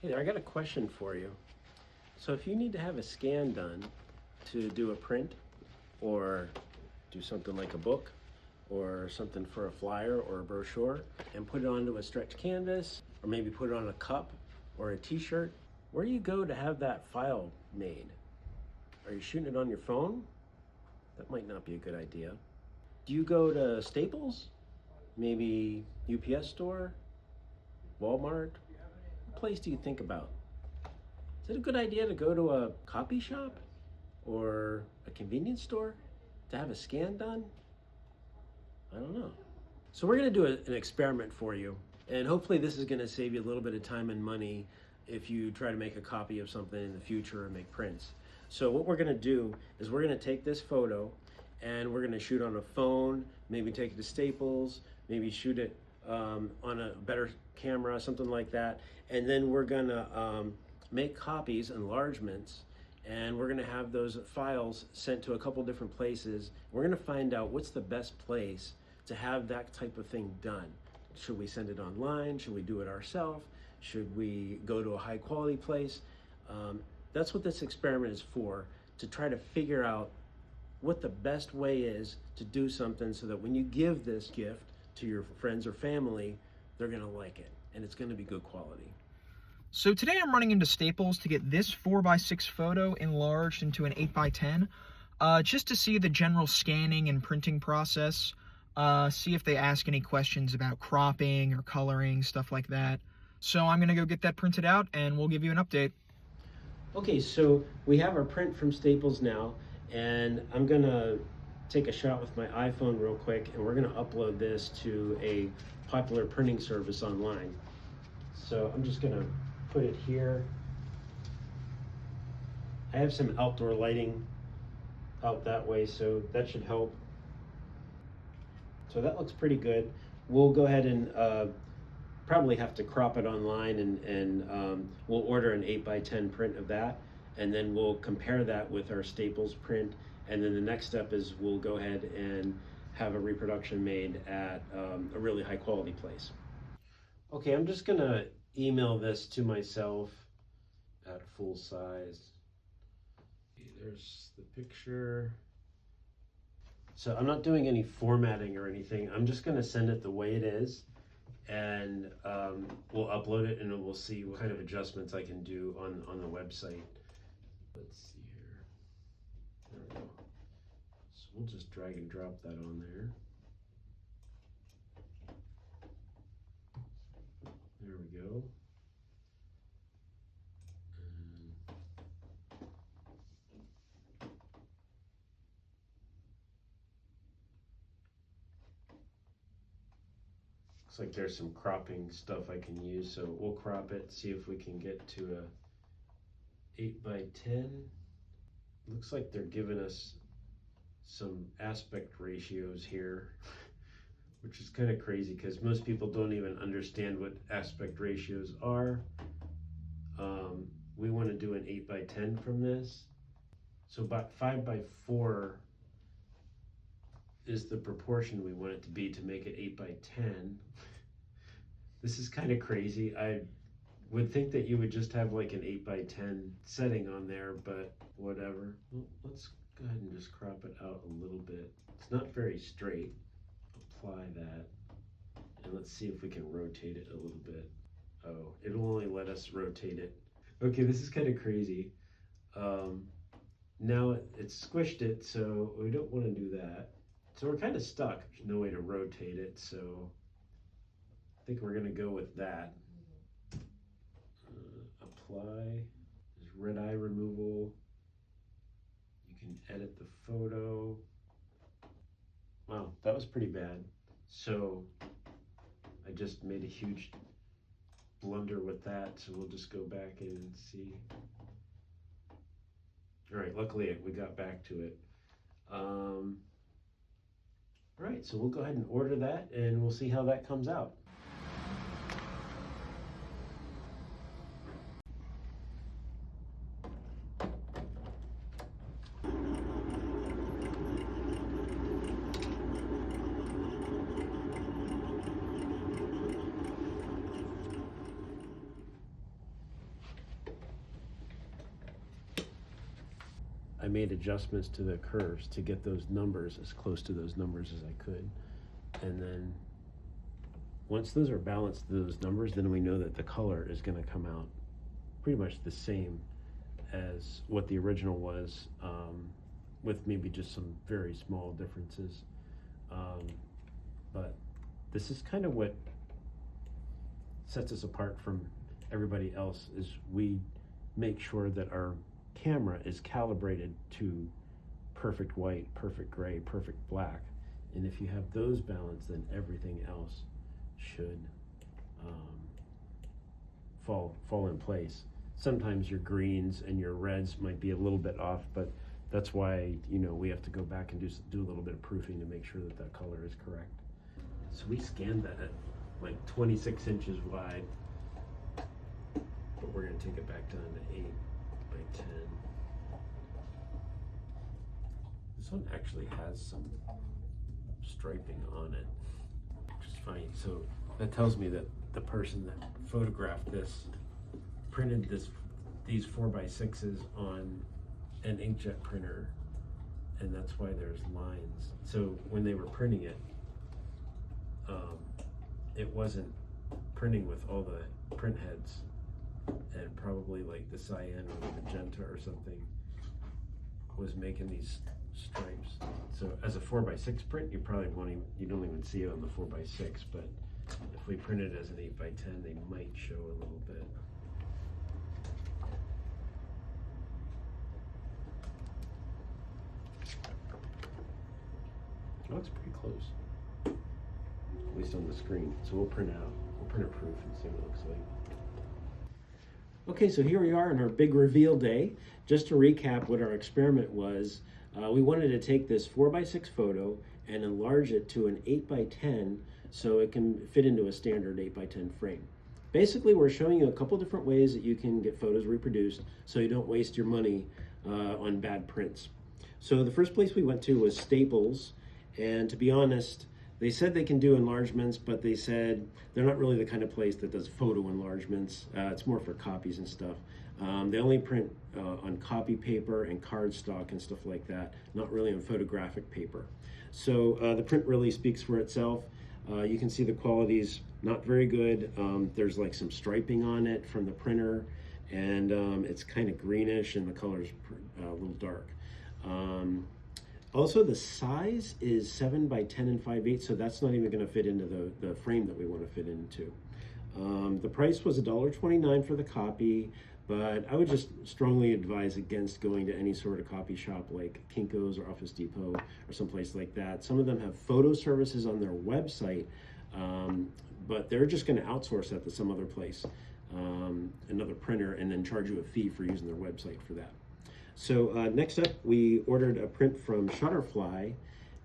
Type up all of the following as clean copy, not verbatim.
Hey there, I got a question for you. So if you need to have a scan done to do a print or do something like a book or something for a flyer or a brochure and put it onto a stretch canvas or maybe put it on a cup or a t-shirt, where do you go to have that file made? Are you shooting it on your phone? That might not be a good idea. Do you go to Staples? Maybe UPS store? Walmart? What place do you think about? Is it a good idea to go to a copy shop or a convenience store to have a scan done? I don't know. So we're going to do an experiment for you, and hopefully this is going to save you a little bit of time and money if you try to make a copy of something in the future and make prints. So what we're going to do is we're going to take this photo and we're going to shoot on a phone, maybe take it to Staples, maybe shoot it on a better camera, something like that, and then we're going to make copies, enlargements, and we're going to have those files sent to a couple different places. We're going to find out what's the best place to have that type of thing done. Should we send it online? Should we do it ourselves? Should we go to a high quality place? That's what this experiment is for, to try to figure out what the best way is to do something so that when you give this gift to your friends or family, they're going to like it and it's going to be good quality. So today I'm running into Staples to get this 4x6 photo enlarged into an 8x10, just to see the general scanning and printing process, see if they ask any questions about cropping or coloring, stuff like that. So I'm going to go get that printed out and we'll give you an update. Okay, so we have our print from Staples now, and I'm going to take a shot with my iPhone real quick, and we're going to upload this to a popular printing service online. So I'm just going to put it here. I have some outdoor lighting out that way, so that should help. So that looks pretty good. We'll go ahead and probably have to crop it online, and we'll order an 8x10 print of that, and then we'll compare that with our Staples print, and then the next step is we'll go ahead and have a reproduction made at a really high quality place. Okay, I'm just gonna email this to myself at full size. There's the picture. So I'm not doing any formatting or anything. I'm just gonna send it the way it is, and we'll upload it and we'll see what kind of adjustments I can do on the website. Let's see here. There we go. So we'll just drag and drop that on there. There we go. Looks like there's some cropping stuff I can use, so we'll crop it, see if we can get to a 8x10. Looks like they're giving us some aspect ratios here, which is kind of crazy because most people don't even understand what aspect ratios are. We want to do an 8x10 from this. So about 5x4 is the proportion we want it to be to make it 8x10. This is kind of crazy. I would think that you would just have like an 8x10 setting on there, but whatever. Well, let's go ahead and just crop it out a little bit. It's not very straight. Apply that. And let's see if we can rotate it a little bit. Oh, it'll only let us rotate it. Okay, this is kind of crazy. Now it's squished it, so we don't want to do that. So we're kind of stuck. There's no way to rotate it, so I think we're gonna go with that. Apply. There's red eye removal. You can edit the photo. Wow, that was pretty bad. So I just made a huge blunder with that, so we'll just go back in and see. All right, luckily we got back to it. All right, so we'll go ahead and order that and we'll see how that comes out. I made adjustments to the curves to get those numbers as close to those numbers as I could. And then once those are balanced to those numbers, then we know that the color is going to come out pretty much the same as what the original was, with maybe just some very small differences. But this is kind of what sets us apart from everybody else, is we make sure that our camera is calibrated to perfect white, perfect gray, perfect black. And if you have those balanced, then everything else should fall in place. Sometimes your greens and your reds might be a little bit off, but that's why, you know, we have to go back and do a little bit of proofing to make sure that that color is correct. So we scanned that at like 26 inches wide, but we're going to take it back down to 8 by 10. This one actually has some striping on it, which is funny. So that tells me that the person that photographed this printed these 4x6s on an inkjet printer, and that's why there's lines. So when they were printing it, it wasn't printing with all the print heads, and probably like the cyan or the magenta or something was making these stripes. So as a 4x6 print, you probably you don't even see it on the 4x6, but if we print it as an 8x10, they might show a little bit. Oh, it's pretty close, at least on the screen. So we'll print a proof and see what it looks like. Okay, so here we are on our big reveal day. Just to recap what our experiment was, we wanted to take this 4x6 photo and enlarge it to an 8x10 so it can fit into a standard 8x10 frame. Basically, we're showing you a couple different ways that you can get photos reproduced so you don't waste your money on bad prints. So the first place we went to was Staples, and to be honest, they said they can do enlargements, but they said they're not really the kind of place that does photo enlargements. It's more for copies and stuff. They only print on copy paper and cardstock and stuff like that, not really on photographic paper. So the print really speaks for itself. You can see the quality's not very good. There's like some striping on it from the printer, and it's kind of greenish, and the color's a little dark. Also, the size is 7 by 10 and 5/8, so that's not even going to fit into the frame that we want to fit into. The price was $1.29 for the copy, but I would just strongly advise against going to any sort of copy shop like Kinko's or Office Depot or someplace like that. Some of them have photo services on their website, but they're just going to outsource that to some other place, another printer, and then charge you a fee for using their website for that. So next up, we ordered a print from Shutterfly,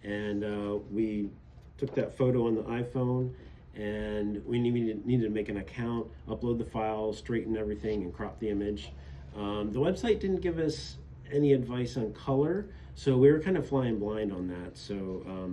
and we took that photo on the iPhone, and we needed to make an account, upload the file, straighten everything, and crop the image. The website didn't give us any advice on color, so we were kind of flying blind on that. So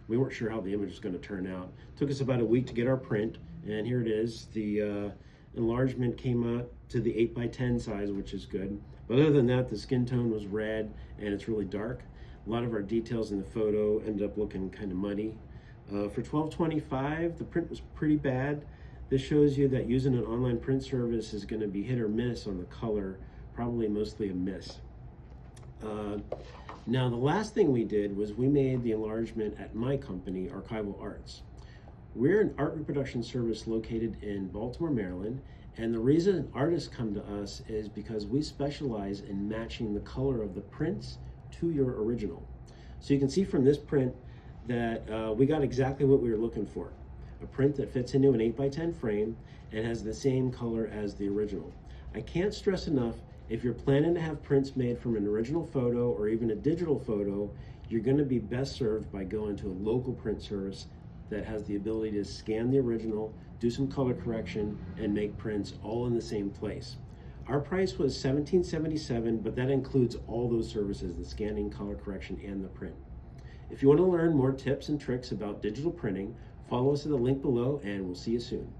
we weren't sure how the image was going to turn out. It took us about a week to get our print, and here it is. The enlargement came out to the 8x10 size, which is good. But other than that, the skin tone was red, and it's really dark. A lot of our details in the photo ended up looking kind of muddy. For $12.25, the print was pretty bad. This shows you that using an online print service is going to be hit or miss on the color, probably mostly a miss. Now, the last thing we did was we made the enlargement at my company, Archival Arts. We're an art reproduction service located in Baltimore, Maryland, and the reason artists come to us is because we specialize in matching the color of the prints to your original. So you can see from this print that we got exactly what we were looking for. A print that fits into an 8x10 frame and has the same color as the original. I can't stress enough, if you're planning to have prints made from an original photo or even a digital photo, you're going to be best served by going to a local print service that has the ability to scan the original, do some color correction, and make prints all in the same place. Our price was $17.77, but that includes all those services, the scanning, color correction, and the print. If you want to learn more tips and tricks about digital printing, follow us at the link below, and we'll see you soon.